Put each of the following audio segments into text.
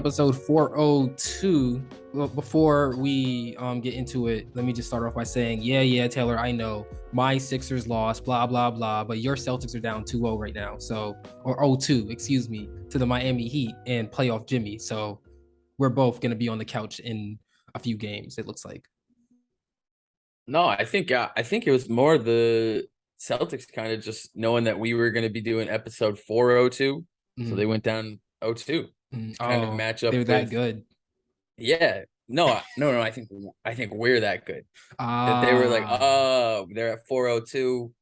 episode 402. Well, before we get into it, let me just start off by saying, yeah, Taylor, I know my Sixers lost, blah, blah, blah, but your Celtics are down 2-0 right now. So, or 0-2, excuse me, to the Miami Heat and playoff Jimmy. So we're both going to be on the couch in a few games, it looks like. No, I think it was more the Celtics kind of just knowing that we were going to be doing episode 402, so they went down 0-2. Kind of match up. They're that good. Yeah. No. I think we're that good. That they were like, oh, they're at 402.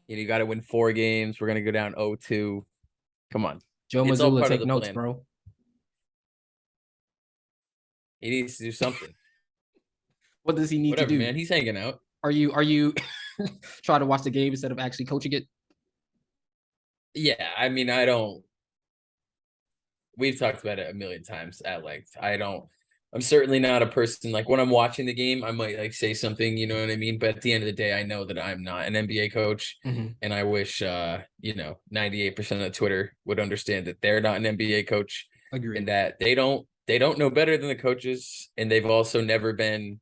You got to win 4 games. We're gonna go down 0-2. Come on, Joe it's all Mazzulla, part of take the notes, plan. bro. He needs to do something. What does he need Whatever, to do? Man, he's hanging out. Are you trying to watch the game instead of actually coaching it? Yeah, I mean, I don't. We've talked about it a million times at length. I'm certainly not a person like when I'm watching the game, I might like say something, you know what I mean? But at the end of the day, I know that I'm not an NBA coach. And I wish 98% of Twitter would understand that they're not an NBA coach. Agreed. And that they don't know better than the coaches, and they've also never been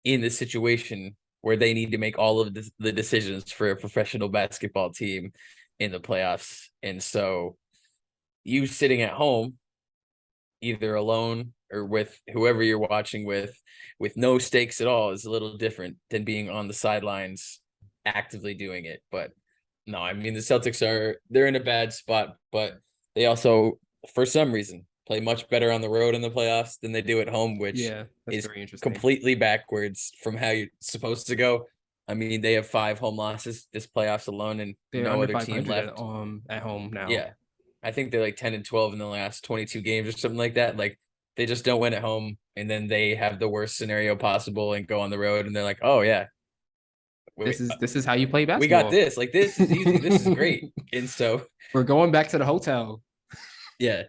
in the situation where they need to make all of the decisions for a professional basketball team in the playoffs. And so you sitting at home, either alone or with whoever you're watching with no stakes at all, is a little different than being on the sidelines actively doing it. But no, I mean, the Celtics they're in a bad spot, but they also, for some reason, play much better on the road in the playoffs than they do at home, which is very interesting. Completely backwards from how you're supposed to go. I mean, they have 5 home losses this playoffs alone, and they're no other team left at home now. Yeah, I think they're like 10-12 in the last 22 games or something like that. Like, they just don't win at home, and then they have the worst scenario possible and go on the road, and they're like, oh yeah, this is how you play basketball. We got this. Like, this is easy. This is great. And so we're going back to the hotel. Yeah,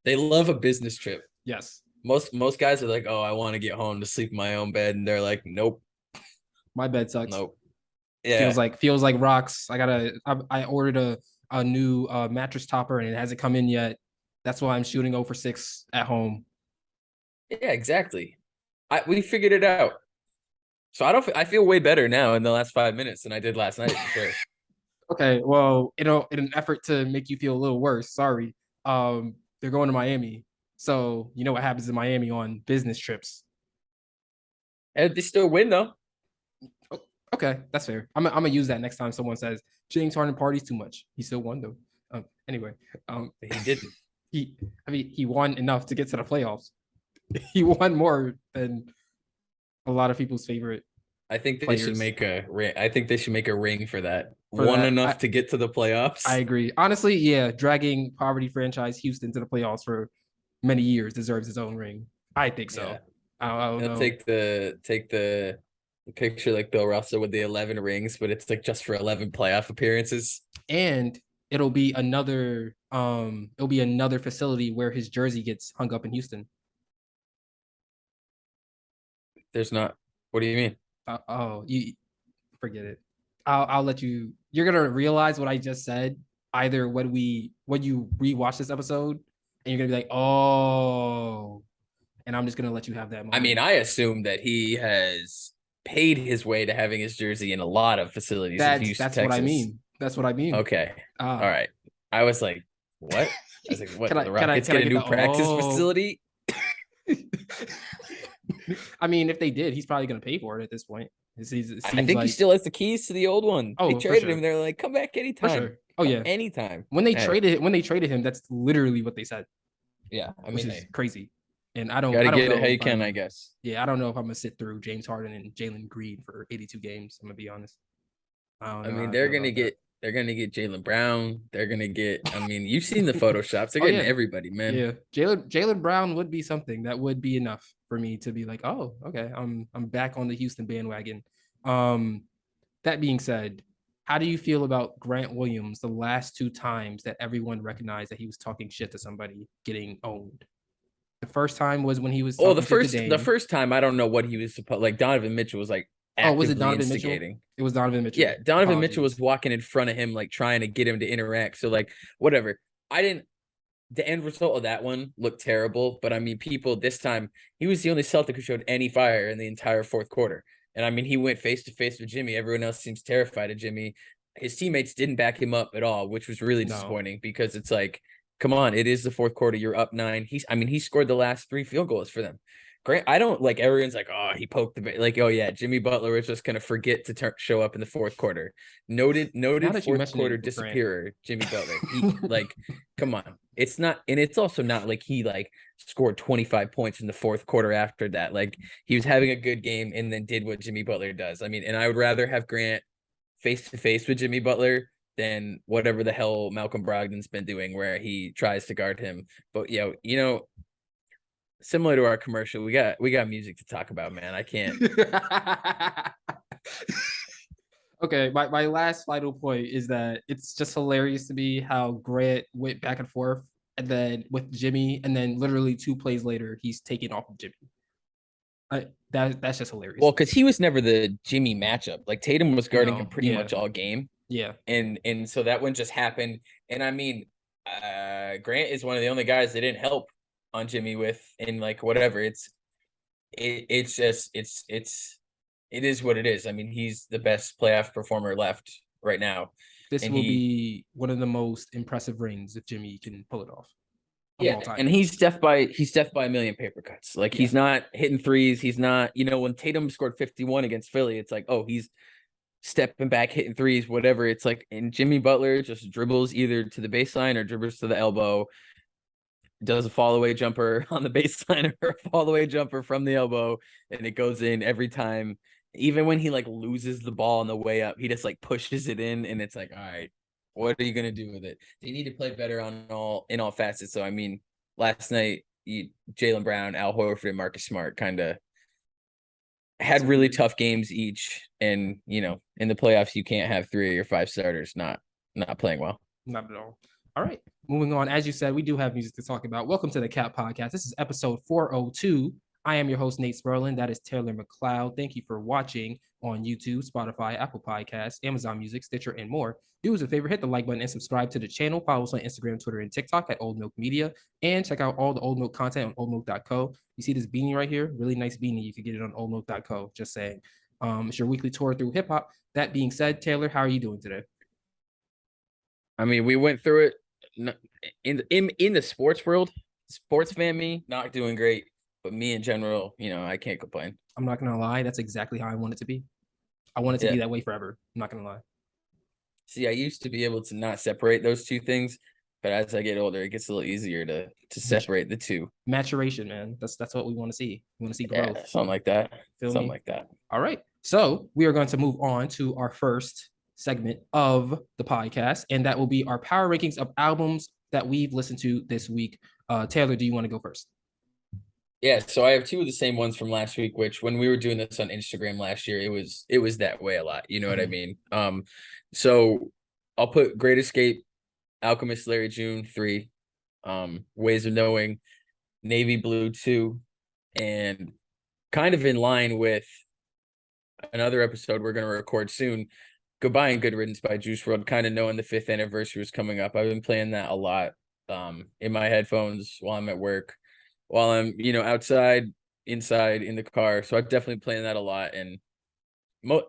they love a business trip. Yes. Most guys are like, oh, I want to get home to sleep in my own bed, and they're like, nope, my bed sucks. Nope. Yeah, feels like rocks. I ordered a new mattress topper and it hasn't come in yet. That's why I'm shooting 0 for 6 at home. Yeah, exactly. We figured it out. So I feel way better now in the last 5 minutes than I did last night. For sure. Okay, well, in an effort to make you feel a little worse, sorry. They're going to Miami, so you know what happens in Miami on business trips. And they still win though. Okay, that's fair. I'm gonna use that next time someone says James Harden parties too much. He still won though. Anyway, he didn't. He won enough to get to the playoffs. He won more than a lot of people's favorite. I think they should make a ring. For that. Enough to get to the playoffs. I agree. Honestly, yeah, dragging poverty franchise Houston to the playoffs for many years deserves its own ring. I think so. Yeah. I don't know. Take the picture like Bill Russell with the 11 rings, but it's like just for 11 playoff appearances. And it'll be another facility where his jersey gets hung up in Houston. There's not. What do you mean? You forget it. I'll let you. You're gonna realize what I just said either when you rewatch this episode, and you're gonna be like, oh, and I'm just gonna let you have that moment. I mean, I assume that he has paid his way to having his jersey in a lot of facilities in Houston, that's Texas. what I mean. That's what I mean. Okay. All right. I was like, what? I was like, what? The Rockets get a new practice facility? I mean, if they did, he's probably going to pay for it at this point. I think he still has the keys to the old one. They traded him. They're like, come back anytime. Sure. Oh yeah, anytime. When they traded him, that's literally what they said. Yeah, I mean, which is crazy. And I don't gotta get it how you can, I guess. Yeah, I don't know if I'm gonna sit through James Harden and Jalen Green for 82 games. I'm gonna be honest. I mean, they're gonna get Jaylen Brown. They're gonna get. I mean, you've seen the photoshops. They're getting everybody, man. Yeah, Jaylen Brown would be something that would be enough for me to be like, oh, okay, I'm back on the Houston bandwagon. That being said, how do you feel about Grant Williams the last 2 times that everyone recognized that he was talking shit to somebody getting owned? The first time was when he was. Oh, the first time I don't know what he was supposed. Like Donovan Mitchell was like. Was it Donovan Mitchell? It was Donovan Mitchell. Yeah, Donovan Mitchell was walking in front of him, like trying to get him to interact. So like, whatever. I didn't. the end result of that one looked terrible, but I mean, people this time, he was the only Celtic who showed any fire in the entire fourth quarter. And I mean, he went face to face with Jimmy. Everyone else seems terrified of Jimmy. His teammates didn't back him up at all, which was really No. disappointing because it's like, come on, it is the fourth quarter. You're up 9. I mean, he scored the last 3 field goals for them. Grant, I don't like everyone's like, oh, he poked the like, oh yeah, Jimmy Butler was just gonna forget to show up in the fourth quarter. Noted, Now noted that you fourth mention quarter it, Grant. disappearer, Jimmy Butler. He like, come on, it's not, and it's also not like he like scored 25 points in the fourth quarter after that. Like he was having a good game and then did what Jimmy Butler does. I mean, and I would rather have Grant face to face with Jimmy Butler than whatever the hell Malcolm Brogdon's been doing, where he tries to guard him. But similar to our commercial, we got music to talk about, man. I can't. Okay, my last final point is that it's just hilarious to me how Grant went back and forth and then with Jimmy, and then literally 2 plays later, he's taken off of Jimmy. That's just hilarious Well, to me. because he was never the Jimmy matchup. Like Tatum was guarding him No, pretty yeah, much all game, yeah. and so that one just happened. And I mean, Grant is one of the only guys that didn't help on Jimmy with in like whatever. It's just it is what it is. I mean, he's the best playoff performer left right now, This and will be one of the most impressive rings if Jimmy can pull it off of all time. and he's death by a million paper cuts. Like Yeah, he's not hitting threes. He's not, when Tatum scored 51 against Philly, it's like, oh, he's stepping back, hitting threes, whatever. It's like, and Jimmy Butler just dribbles either to the baseline or dribbles to the elbow, does a fall away jumper on the baseline or a fall away jumper from the elbow, and it goes in every time. Even when he like loses the ball on the way up, he just like pushes it in, and it's like, all right, what are you gonna do with it? They need to play better in all facets. So I mean, last night, Jaylen Brown, Al Horford, and Marcus Smart kind of had really tough games each, and in the playoffs, you can't have 3 of your 5 starters not playing well. not at all. All right, moving on. As you said, we do have music to talk about. Welcome to the Cat Podcast. This is episode 402. I am your host, Nate Sperlin. That is Taylor McLeod. Thank you for watching on YouTube, Spotify, Apple Podcasts, Amazon Music, Stitcher, and more. Do us a favor, hit the like button and subscribe to the channel. Follow us on Instagram, Twitter, and TikTok at OldMilk Media. And check out all the Old Milk content on oldmilk.co. You see this beanie right here? Really nice beanie. You can get it on oldmilk.co. Just saying. It's your weekly tour through hip hop. That being said, Taylor, how are you doing today? I mean, we went through it in the sports world. Sports fan me, not doing great, but me in general, I can't complain. I'm not gonna lie, that's exactly how I want it to be. I want it to be Yeah. that way forever. I'm not gonna lie. See, I used to be able to not separate those two things, but as I get older, it gets a little easier to separate the two. Maturation, man. That's what we want to see. We want to see growth. Yeah, something like that. Feel Something me? like that. All right. So we are going to move on to our first segment of the podcast, and that will be our power rankings of albums that we've listened to this week. Taylor, do you want to go first? Yeah, so I have 2 of the same ones from last week, which when we were doing this on Instagram last year, it was that way a lot. You know what I mean? So I'll put Great Escape, Alchemist, Larry June 3, Ways of Knowing, Navy Blue 2, and kind of in line with another episode we're going to record soon, Goodbye and Good Riddance by Juice WRLD, kind of knowing the 5th anniversary was coming up. I've been playing that a lot in my headphones while I'm at work, while I'm, outside, inside, in the car. So I'm definitely playing that a lot, and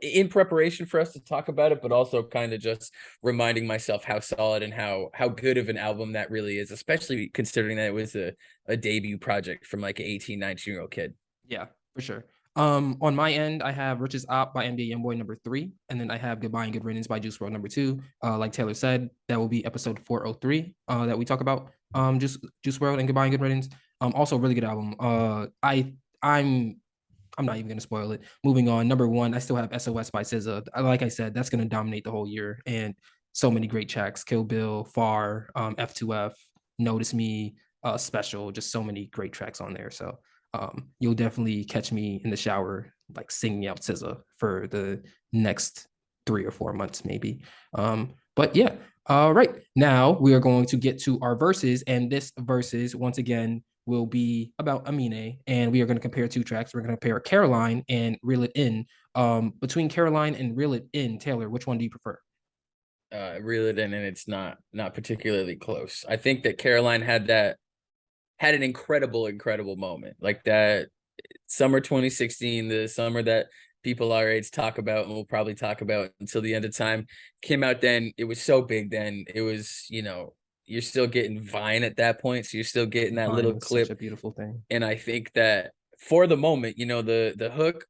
in preparation for us to talk about it, but also kind of just reminding myself how solid and how good of an album that really is, especially considering that it was a debut project from like an 18, 19-year-old kid. Yeah, for sure. On my end, I have Rich's Op by NBA Youngboy number 3, and then I have Goodbye and Good Riddance by Juice WRLD number 2. Like Taylor said, that will be episode 403 that we talk about Juice WRLD and Goodbye and Good Riddance. Also a really good album. I'm not even gonna spoil it. Moving on, number 1, I still have SOS by SZA. Like I said, that's gonna dominate the whole year, and so many great tracks: Kill Bill, Far, F2F, Notice Me, Special. Just so many great tracks on there. So you'll definitely catch me in the shower, like singing out SZA for the next 3 or 4 months, maybe. But yeah, all right. Now we are going to get to our verses, and this verses once again will be about Aminé, and we are going to compare 2 tracks. We're going to compare Caroline and Reel It In. Between Caroline and Reel It In, Taylor, which one do you prefer? Reel It In, and it's not particularly close. I think that Caroline had an incredible moment. Like that summer 2016, the summer that people our age talk about and will probably talk about until the end of time, came out then. It was so big then. It was, you're still getting Vine at that point, so you're still getting that Vine little was such clip. a beautiful thing. And I think that for the moment, the hook,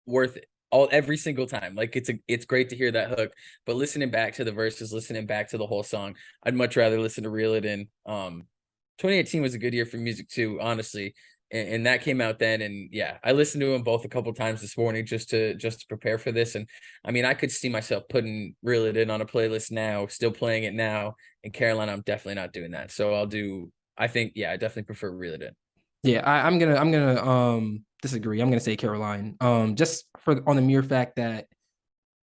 worth it every single time. Like it's great to hear that hook, but listening back to the verses, listening back to the whole song, I'd much rather listen to Reel It In. 2018 was a good year for music too, honestly. And that came out then, and yeah, I listened to them both a couple times this morning just to prepare for this. And I mean, I could see myself putting Reel It In on a playlist now, still playing it now. And Caroline, I'm definitely not doing that. So I think, yeah, I definitely prefer Reel It In. Yeah, I'm gonna disagree. I'm gonna say Caroline. Just for on the mere fact that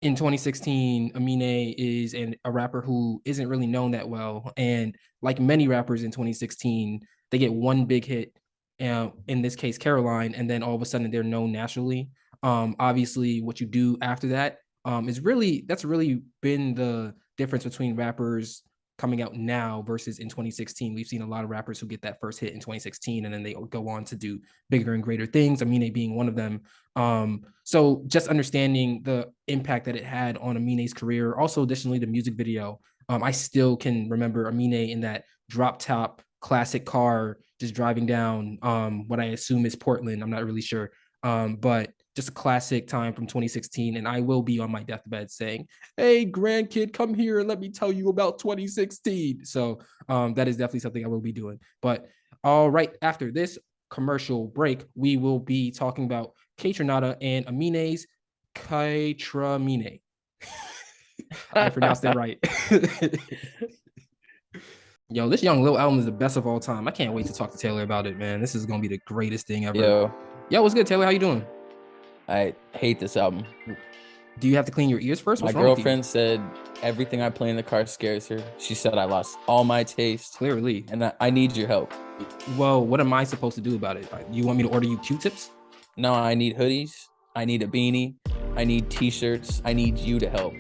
in 2016, Aminé is a rapper who isn't really known that well. And like many rappers in 2016, they get one big hit, in this case, Caroline, and then all of a sudden they're known nationally. Obviously, what you do after that, that's really been the difference between rappers coming out now versus in 2016. We've seen a lot of rappers who get that first hit in 2016 and then they go on to do bigger and greater things. Aminé being one of them. So just understanding the impact that it had on Aminé's career. Also, additionally, the music video. I still can remember Aminé in that drop top classic car, just driving down what I assume is Portland. I'm not really sure. But just a classic time from 2016. And I will be on my deathbed saying, "Hey, grandkid, come here and let me tell you about 2016." So that is definitely something I will be doing. But all right, after this commercial break, we will be talking about Kaytranada and Aminé's Kaytramine. I pronounced it right. Yo, this Young Lil album is the best of all time. I can't wait to talk to Taylor about it, man. This is gonna be the greatest thing ever. Yo, what's good, Taylor? How you doing? I hate this album. Do you have to clean your ears first? My What's wrong with you? girlfriend said everything I play in the car scares her. She said I lost all my taste. Clearly. And I need your help. Well, what am I supposed to do about it? You want me to order you Q-tips? No, I need hoodies. I need a beanie. I need t-shirts. I need you to help.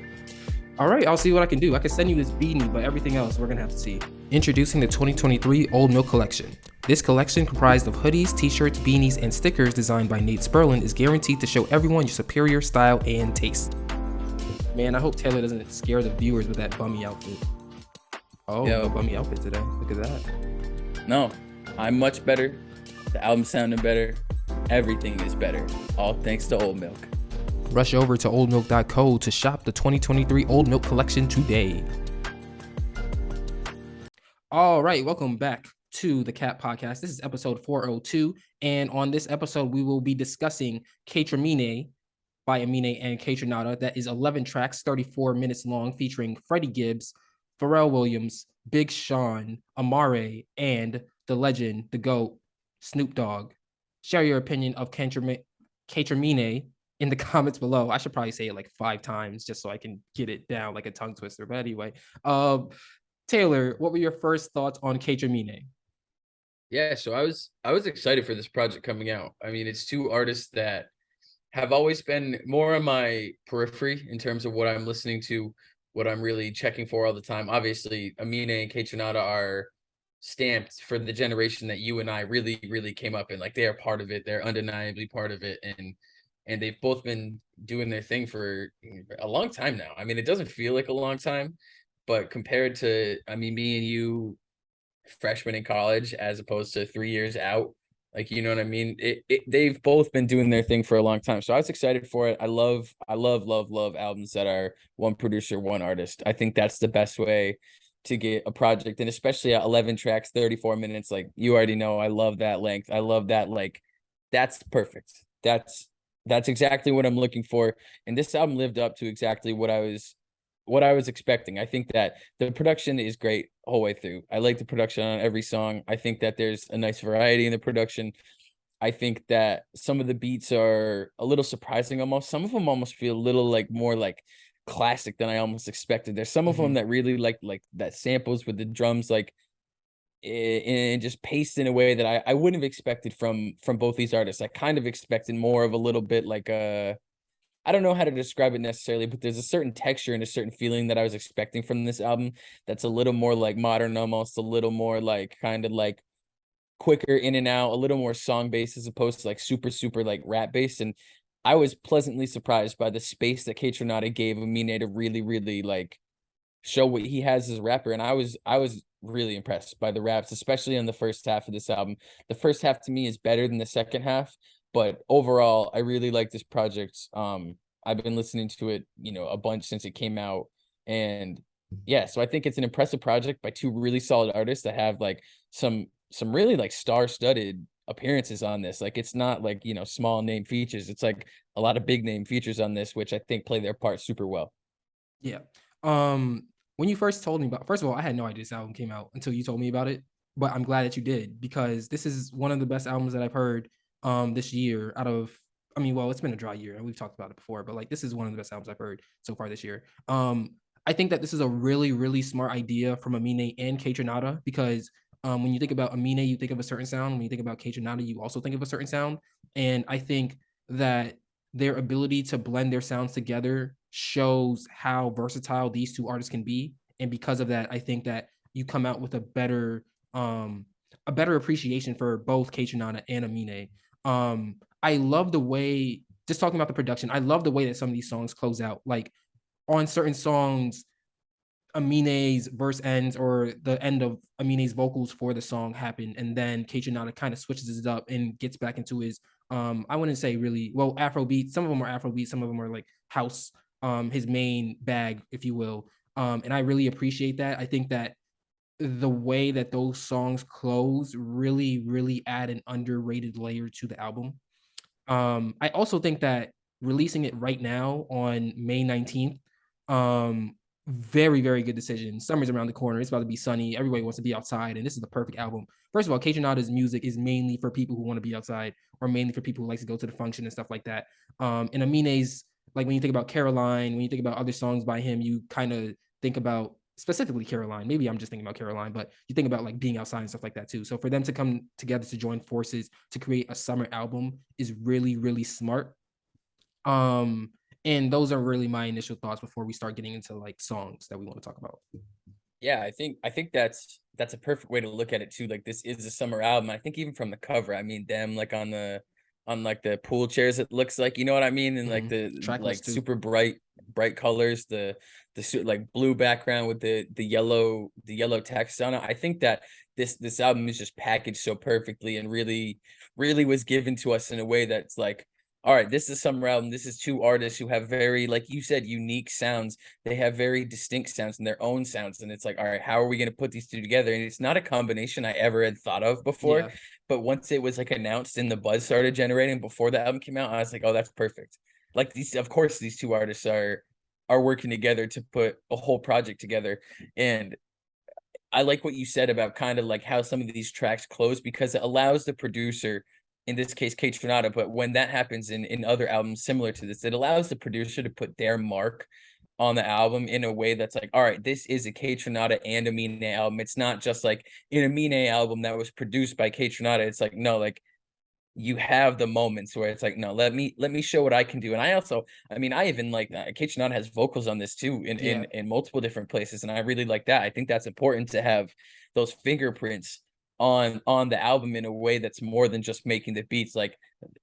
All right, I'll see what I can do. I can send you this beanie, but everything else we're gonna have to see. Introducing the 2023 Old Milk Collection. This collection, comprised of hoodies, t-shirts, beanies, and stickers designed by Nate Sperlin, is guaranteed to show everyone your superior style and taste. Man, I hope Taylor doesn't scare the viewers with that bummy outfit. Oh, no bummy outfit today. Look at that. No, I'm much better. The album sounded better. Everything is better. All thanks to Old Milk. Rush over to oldmilk.co to shop the 2023 Old Milk Collection today. All right, welcome back to the Cat Podcast. This is episode 402, and on this episode, we will be discussing Kaytramine by Aminé and Kaytranada. That is 11 tracks, 34 minutes long, featuring Freddie Gibbs, Pharrell Williams, Big Sean, Amare, and the legend, the GOAT, Snoop Dogg. Share your opinion of Kaytramine in the comments below. I should probably say it like 5 times just so I can get it down like a tongue twister. But anyway, Taylor, what were your first thoughts on Kaytramine? Yeah, so I was excited for this project coming out. I mean, it's two artists that have always been more on my periphery in terms of what I'm listening to, what I'm really checking for all the time. Obviously, Aminé and Kaytranada are stamped for the generation that you and I really came up in. Like they are part of it. They're undeniably part of it. And they've both been doing their thing for a long time now. I mean, it doesn't feel like a long time, but compared to, I mean, me and you freshmen in college as opposed to 3 years out, like, you know what I mean? They've both been doing their thing for a long time. So I was excited for it. I love albums that are one producer, one artist. I think that's the best way to get a project. And especially at 11 tracks, 34 minutes, like you already know, I love that length. I love that. Like, that's perfect. That's exactly what I'm looking for. And this album lived up to exactly what I was expecting. I think that the production is great the whole way through. I like the production on every song. I think that there's a nice variety in the production. I think that some of the beats are a little surprising almost. Some of them almost feel a little like more like classic than I almost expected. There's some of them that really like that samples with the drums like and just paced in a way that I wouldn't have expected from both these artists. I kind of expected more of a little bit like I don't know how to describe it necessarily, but there's a certain texture and a certain feeling that I was expecting from this album that's a little more like modern, almost a little more like kind of like quicker in and out, a little more song based as opposed to like super, super like rap based. And I was pleasantly surprised by the space that Kaytranada gave Aminé to really, really like show what he has as a rapper. And I was really impressed by the raps, especially on the first half of this album. The first half to me is better than the second half, but overall, I really like this project. I've been listening to it, a bunch since it came out. And yeah, so I think it's an impressive project by two really solid artists that have like some really like star-studded appearances on this. Like it's not like, small name features. It's like a lot of big name features on this, which I think play their part super well. Yeah. When you first told me about, first of all, I had no idea this album came out until you told me about it. But I'm glad that you did because this is one of the best albums that I've heard this year out of I mean, well, it's been a dry year and we've talked about it before, but like this is one of the best albums I've heard so far this year. I think that this is a really, really smart idea from Amine and Kaytranada because when you think about Amine, you think of a certain sound. When you think about Kaytranada, you also think of a certain sound. And I think that their ability to blend their sounds together shows how versatile these two artists can be. And because of that, I think that you come out with a better appreciation for both Kaytranada and Amine. I love the way, just talking about the production, I love the way that some of these songs close out. Like on certain songs, Aminé's verse ends or the end of Aminé's vocals for the song happen, and then Kaytranada kind of switches it up and gets back into his I wouldn't say really well Afro beats. Some of them are Afro beats, some of them are like house, his main bag, if you will. And I really appreciate that. I think that the way that those songs close really, really add an underrated layer to the album. I also think that releasing it right now on May 19th, very, very good decision. Summer's around the corner. It's about to be sunny. Everybody wants to be outside, and this is the perfect album. First of all, Kaytranada's music is mainly for people who want to be outside, or mainly for people who like to go to the function and stuff like that. And Amine's, like when you think about Caroline, when you think about other songs by him, you kind of think about specifically Caroline. Maybe I'm just thinking about Caroline, but you think about like being outside and stuff like that too. So for them to come together to join forces to create a summer album is really, really smart. Um, and those are really my initial thoughts before we start getting into like songs that we want to talk about. Yeah, I think that's a perfect way to look at it too. Like this is a summer album. I think even from the cover, I mean them like on like the pool chairs, it looks like, you know what I mean? And like the Track like list too. super bright colors, like blue background with the yellow text on it. I think that this album is just packaged so perfectly and really was given to us in a way that's like, all right, this is a summer album. This is two artists who have very, like you said, unique sounds. They have very distinct sounds and their own sounds. And it's like, all right, how are we going to put these two together? And it's not a combination I ever had thought of before. Yeah, But once it was like announced and the buzz started generating before the album came out, I was like, oh, that's perfect. Like these, of course, these two artists are working together to put a whole project together. And I like what you said about kind of like how some of these tracks close because it allows the producer, in this case, Kaytranada, but when that happens in other albums similar to this, it allows the producer to put their mark on the album in a way that's like, all right, this is a Kaytranada and Amine album. It's not just like an Amine album that was produced by Kaytranada. It's like, no, like you have the moments where it's like, no, let me show what I can do. And I mean, I even like Kaytranada has vocals on this too in, yeah, in multiple different places, and I really like that. I think that's important to have those fingerprints on the album in a way that's more than just making the beats. Like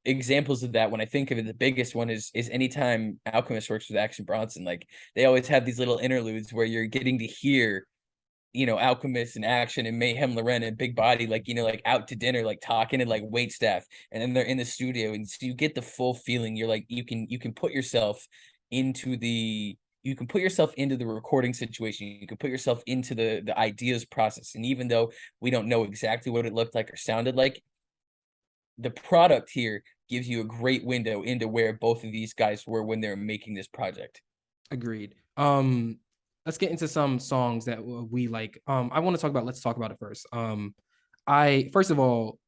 examples of that, when I think of it, the biggest one is anytime Alchemist works with Action Bronson, like they always have these little interludes where you're getting to hear, Alchemist and Action and Mayhem Loren and Big Body, like, like out to dinner, like talking and like wait staff. And then they're in the studio. And so you get the full feeling. You're like, you can put yourself into the recording situation. You can put yourself into the ideas process. And even though we don't know exactly what it looked like or sounded like, the product here gives you a great window into where both of these guys were when they were making this project. agreed. Let's get into some songs that we like. I want to talk about. Let's talk about it first. I first of all,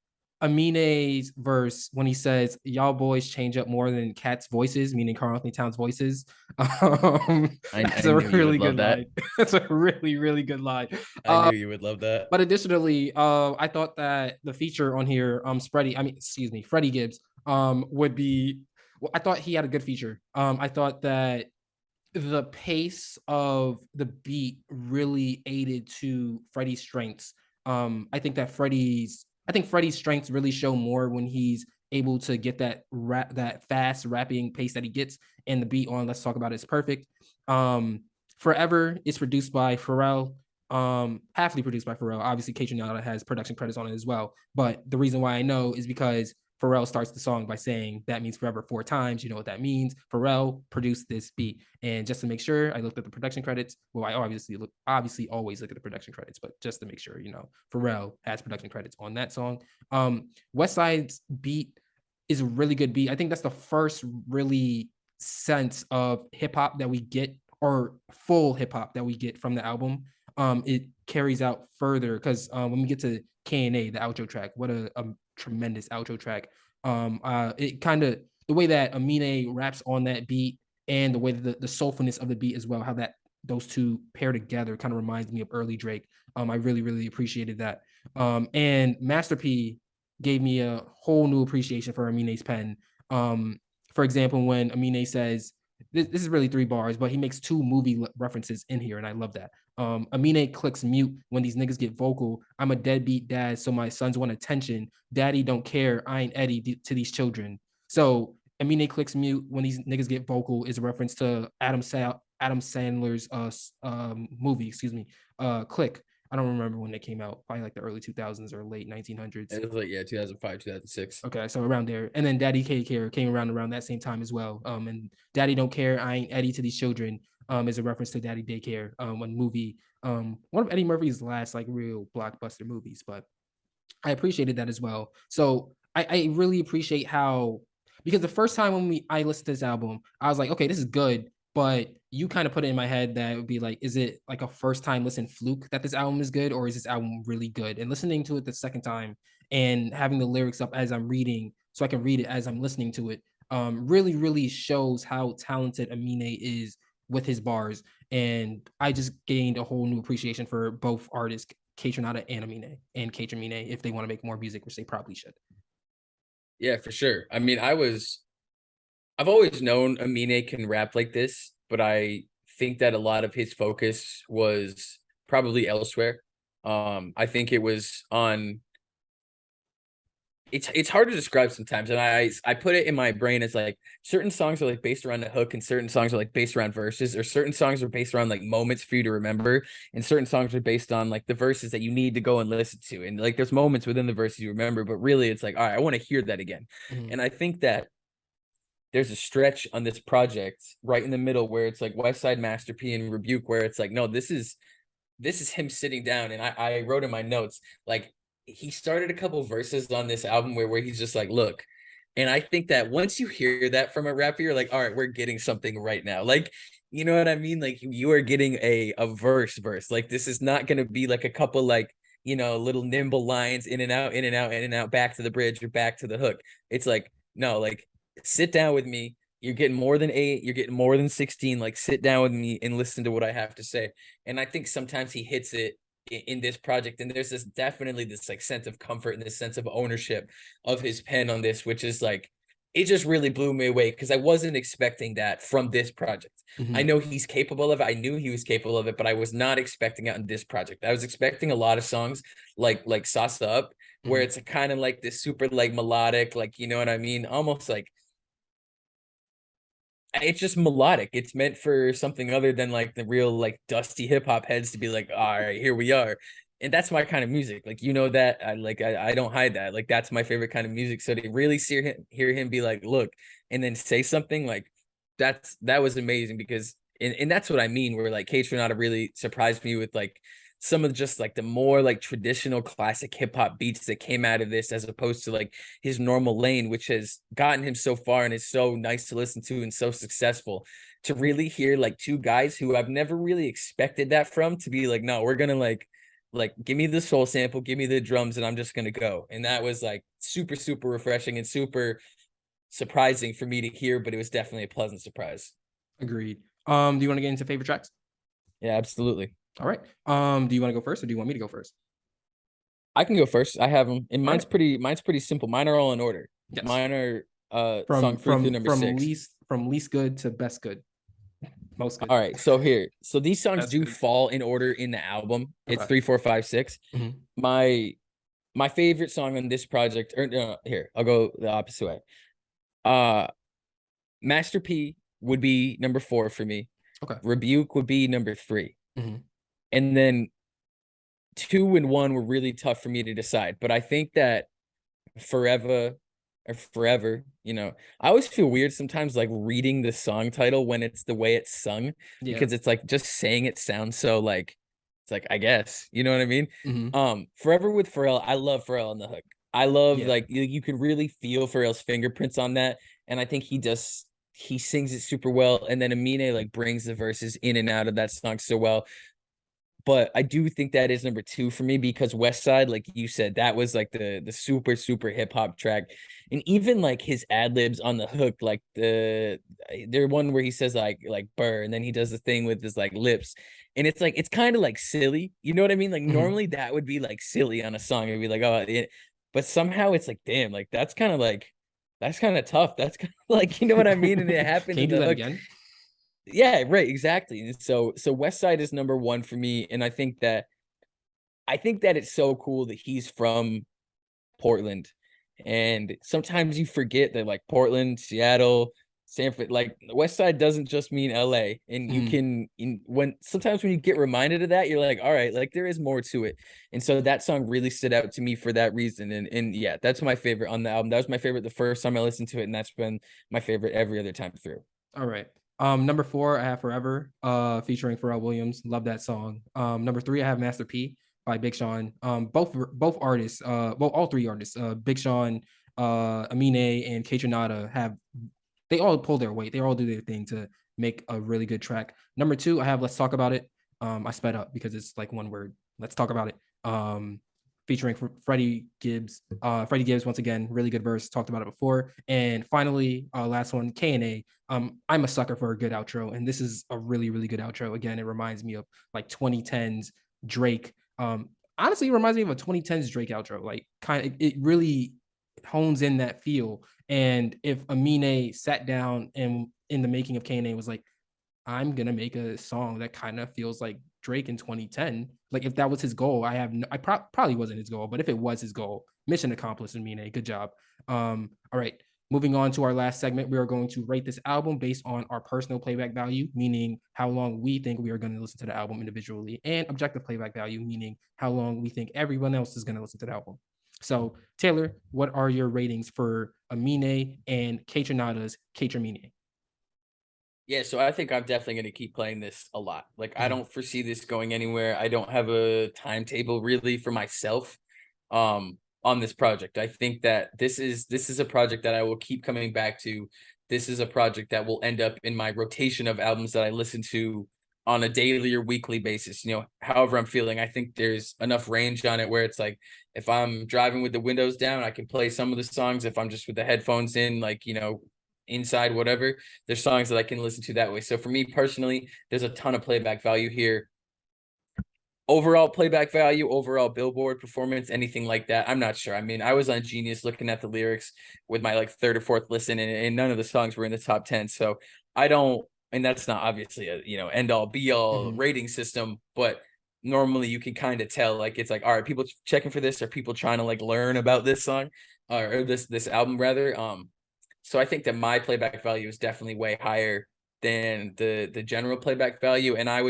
Amine's verse when he says, "Y'all boys change up more than cats' voices," meaning Karl Anthony Towns' voices. I That's a knew you would really good love that. line. That's a really, really good line. I knew you would love that. But additionally, I thought that the feature on here, Freddie Gibbs, would be Well, I thought he had a good feature. I thought that the pace of the beat really aided to Freddie's strengths. I think Freddie's strengths really show more when he's able to get that fast rapping pace that he gets, and the beat on Let's Talk About It is perfect. Forever is produced by Pharrell. Halfly produced by Pharrell. Obviously, Kaytranada has production credits on it as well. But the reason why I know is because Pharrell starts the song by saying that means forever 4 times. You know what that means. Pharrell produced this beat. And just to make sure, I looked at the production credits. Well, I obviously always look at the production credits, but just to make sure, Pharrell has production credits on that song. West Side's beat is a really good beat. I think that's the first really sense of hip hop that we get, or full hip hop that we get from the album. It carries out further because when we get to K&A, the outro track, what a tremendous outro track. It kind of, the way that Aminé raps on that beat, and the way that the soulfulness of the beat as well, how that those two pair together kind of reminds me of early Drake. I really, really appreciated that. And Master P gave me a whole new appreciation for Aminé's pen. For example, when Aminé says, this is really 3 bars, but he makes 2 movie references in here, and I love that. Aminé clicks mute when these niggas get vocal. I'm a deadbeat dad, so my sons want attention. Daddy don't care. I ain't Eddie to these children. So Aminé clicks mute when these niggas get vocal is a reference to Adam Sandler's movie, Click. I don't remember when they came out, probably like the early 2000s or late 1900s. It was like, yeah, 2005, 2006. Okay, so around there. And then Daddy Care came around that same time as well. And Daddy Don't Care, I Ain't Eddie to These Children is a reference to Daddy Daycare, one movie, one of Eddie Murphy's last like real blockbuster movies. But I appreciated that as well. So I really appreciate how, because the first time when I listened to this album, I was like, okay, this is good. But you kind of put it in my head that it would be like, is it like a first time listen fluke that this album is good, or is this album really good? And listening to it the second time and having the lyrics up as I'm reading, so I can read it as I'm listening to it, really, really shows how talented Aminé is with his bars. And I just gained a whole new appreciation for both artists, Kaytranada and Aminé, and Kaytramine, if they want to make more music, which they probably should. Yeah, for sure. I mean, I've always known Amine can rap like this, but I think that a lot of his focus was probably elsewhere. I think it was on. It's hard to describe sometimes, and I put it in my brain as like certain songs are like based around the hook, and certain songs are like based around verses, or certain songs are based around like moments for you to remember, and certain songs are based on like the verses that you need to go and listen to, and like there's moments within the verses you remember, but really it's like, all right, I want to hear that again. Mhm. And I think that there's a stretch on this project right in the middle where it's like West Side, Master P, and Rebuke, where it's like, no, this is him sitting down. And I wrote in my notes, like, he started a couple verses on this album where he's just like, look. And I think that once you hear that from a rapper, you're like, all right, we're getting something right now. Like, you know what I mean? Like, you are getting a verse. Like, this is not going to be like a couple like, little nimble lines in and out, in and out, in and out, back to the bridge or back to the hook. It's like, no, like, sit down with me. You're getting more than 8, you're getting more than 16. Like, sit down with me and listen to what I have to say. And I think sometimes he hits it in this project, and there's this definitely this like sense of comfort and this sense of ownership of his pen on this, which is like, it just really blew me away because I wasn't expecting that from this project. I Mhm. know he's capable of it. I knew he was capable of it, but I was not expecting it on this project. I was expecting a lot of songs like Sasa Up, where Mhm. it's kind of like this super like melodic, like, you know what I mean? Almost like it's just melodic. It's meant for something other than like the real like dusty hip hop heads to be like, all right, here we are. And that's my kind of music. Like, that I don't hide that. Like, that's my favorite kind of music. So to really hear him be like, look, and then say something like that was amazing because and that's what I mean, where like Kaytranada really surprised me with like some of just like the more like traditional classic hip hop beats that came out of this, as opposed to like his normal lane, which has gotten him so far and is so nice to listen to and so successful. To really hear like 2 guys who I've never really expected that from, to be like, no, we're gonna like give me the soul sample, give me the drums, and I'm just gonna go. And that was like super, super refreshing and super surprising for me to hear, but it was definitely a pleasant surprise. Agreed. Do you want to get into favorite tracks? Yeah, absolutely. All right. Do you want to go first, or do you want me to go first? I can go first. I have them, and All right. mine's pretty simple. Mine are all in order. Yes. Mine are song 3 through number 6. From least good to best good, most good. All right, so here, so these songs That's do good. fall in order in the album. It's Okay. 3, 4, 5, 6. Mhm. My favorite song on this project, or no, here, I'll go the opposite way. Uh Master P would be number 4 for me. Okay. Rebuke would be number 3. Mhm. And then 2 and 1 were really tough for me to decide. But I think that Forever or Forever, I always feel weird sometimes like reading the song title when it's the way it's sung, Yeah. because it's like just saying it sounds so like it's like, I guess, you know what I mean? Mhm. Forever with Pharrell, I love Pharrell on the hook. I love, Yeah. like, you can really feel Pharrell's fingerprints on that, and I think he sings it super well, and then Aminé like brings the verses in and out of that song so well. But I do think that is number 2 for me, because West Side, like you said, that was like the super super hip hop track, and even like his ad libs on the hook, like there one where he says like "burr," and then he does the thing with his like lips, and it's like it's kind of like silly, you know what I mean? Like Mhm. normally that would be like silly on a song, it'd be like, oh, but somehow it's like, damn, like that's kind of tough. That's kind of like, you know what I mean? And it Can happens you in do the that hook. again? Yeah, right, exactly. And so West Side is number 1 for me, and I think that it's so cool that he's from Portland. And sometimes you forget that like Portland, Seattle, Sanford, like West Side doesn't just mean LA. And you Mhm. can when sometimes when you get reminded of that, you're like, all right, like there is more to it. And so that song really stood out to me for that reason. And yeah, that's my favorite on the album. That was my favorite the first time I listened to it, and that's been my favorite every other time through. All right. Number 4, I have Forever, featuring Pharrell Williams. Love that song. Number 3, I have Master P by Big Sean. Both artists, well, all three artists, Big Sean, Aminé, and Kaytranada they all pull their weight. They all do their thing to make a really good track. Number 2, I have Let's Talk About It. I sped up because it's like one word. Let's talk about it. Featuring Freddie Gibbs. Freddie Gibbs, once again, really good verse. Talked about it before. And finally, last one, K&A. I'm a sucker for a good outro, and this is a really, really good outro. Again, it reminds me of like 2010s Drake. Honestly, it reminds me of a 2010s Drake outro. Like, kind of, it really hones in that feel. And if Amine sat down and in the making of K&A was like, I'm gonna make a song that kind of feels like Drake in 2010. Like if that was his goal, probably wasn't his goal, but if it was his goal, mission accomplished. Amine, good job. All right, moving on to our last segment, we are going to rate this album based on our personal playback value, meaning how long we think we are going to listen to the album individually, and objective playback value, meaning how long we think everyone else is going to listen to the album. So, Taylor, what are your ratings for Amine and Kaytranada's Kaytramine? Yeah, so I think I'm definitely going to keep playing this a lot. Like, I Mhm. don't foresee this going anywhere. I don't have a timetable really for myself on this project. I think that this is a project that I will keep coming back to. This is a project that will end up in my rotation of albums that I listen to on a daily or weekly basis, however I'm feeling. I think there's enough range on it where it's like if I'm driving with the windows down, I can play some of the songs. If I'm just with the headphones in, like, inside, whatever, there's songs that I can listen to that way. So for me personally, there's a ton of playback value here. Overall playback value, overall Billboard performance, anything like that, I'm not sure. I mean, I was on Genius looking at the lyrics with my like third or fourth listen, and none of the songs were in the top 10. So I don't, and that's not obviously a end all be all Mhm. rating system, but normally you can kind of tell, like, it's like, all right, people checking for this, or people trying to like learn about this song, or this album rather. So I think that my playback value is definitely way higher than the general playback value, and I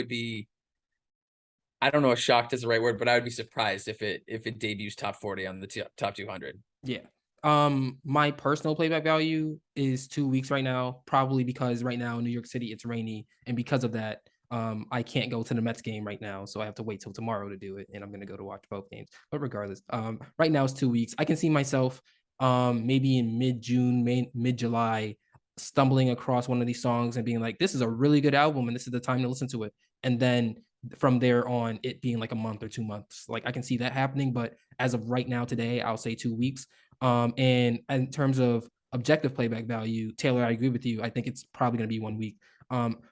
don't know if shocked is the right word, but I would be surprised if it debuts top 40 on the top 200. Yeah. My personal playback value is 2 weeks right now, probably because right now in New York City it's rainy, and because of that, I can't go to the Mets game right now, so I have to wait till tomorrow to do it, and I'm gonna go to watch both games. But regardless, right now it's 2 weeks. I can see myself, maybe in mid-June, mid-July, stumbling across one of these songs and being like, "This is a really good album, and this is the time to listen to it." And then from there on, it being like a month or 2 months. Like I can see that happening, but as of right now, today, I'll say 2 weeks. And in terms of objective playback value, Taylor, I agree with you. I think it's probably going to be 1 week.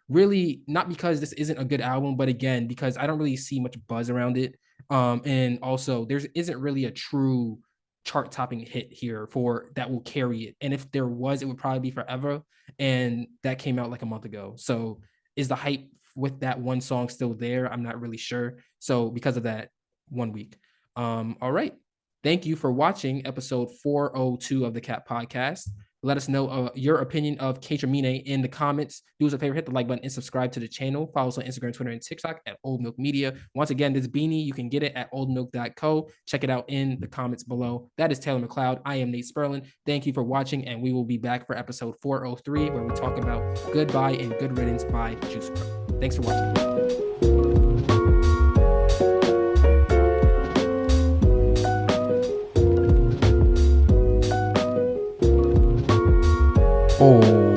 Really, not because this isn't a good album, but again, because I don't really see much buzz around it. And also, there isn't really a true chart topping hit here for that will carry it. And if there was, it would probably be Forever. And that came out like a month ago. So is the hype with that one song still there? I'm not really sure. So because of that, 1 week. All right. Thank you for watching episode 402 of the Cat Podcast. Let us know your opinion of Kaytramine in the comments. Do us a favor, hit the like button and subscribe to the channel. Follow us on Instagram, Twitter, and TikTok at OldMilk Media. Once again, this beanie, you can get it at oldmilk.co. Check it out in the comments below. That is Taylor McLeod. I am Nate Sperlin. Thank you for watching, and we will be back for episode 403, where we talk about Goodbye and Good Riddance by Juice WRLD. Thanks for watching. Oh.